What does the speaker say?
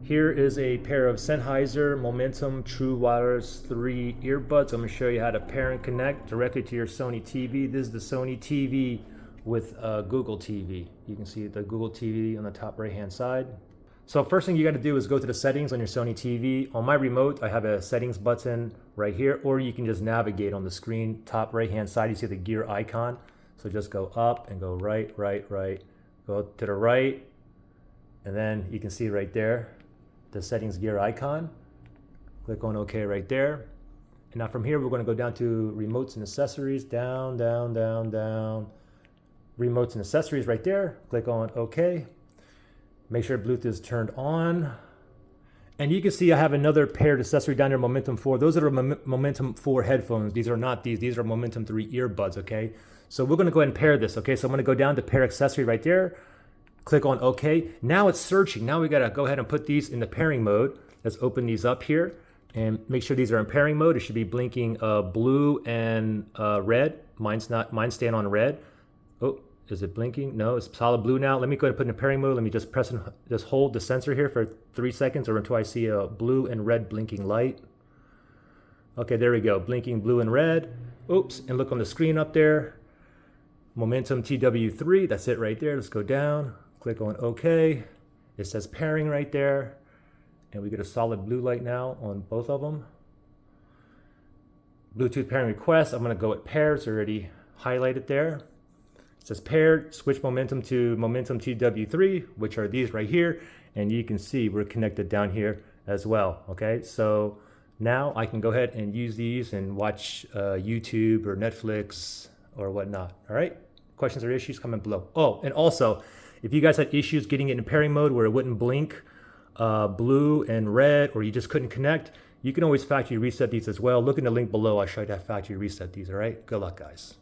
Here is a pair of Sennheiser Momentum True Wireless 3 earbuds. I'm going to show you how to pair and connect directly to your Sony TV. This is the Sony TV with Google TV. You can see the Google TV on the top right hand side. So first thing you got to do is go to the settings on your Sony TV. On my remote, I have a settings button right here, or you can just navigate on the screen, top right hand side. You see the gear icon. So just go up and go right, go to the right, and then you can see right there the settings gear icon. Click on OK right there. And now from here, we're going to go down to remotes and accessories, down. Remotes and accessories right there. Click on OK. Make sure Bluetooth is turned on. And you can see I have another paired accessory down there, Momentum 4. Those are the Momentum 4 headphones. These are not these. These are Momentum 3 earbuds, okay? So we're going to go ahead and pair this, okay? So I'm going to go down to pair accessory right there. Click on OK. Now it's searching. Now we got to go ahead and put these in the pairing mode. Let's open these up here and make sure these are in pairing mode. It should be blinking blue and red. Mine's not. Mine's staying on red. Oh, is it blinking? No, it's solid blue now. Let me go ahead and put it in pairing mode. Let me just press and just hold the sensor here for 3 seconds or until I see a blue and red blinking light. Okay, there we go. Blinking blue and red. Oops, and look on the screen up there. Momentum TW3. That's it right there. Let's go down. Click on OK. It says pairing right there. And we get a solid blue light now on both of them. Bluetooth pairing request. I'm going to go at pair. It's already highlighted there. It says paired. Switch Momentum to Momentum TW3, which are these right here. And you can see we're connected down here as well. Okay, so now I can go ahead and use these and watch YouTube or Netflix or whatnot. All right. Questions or issues, comment below. Oh, and also, if you guys had issues getting it in pairing mode where it wouldn't blink blue and red, or you just couldn't connect, you can always factory reset these as well. Look in the link below. I showed you how to factory reset these. All right. Good luck, guys.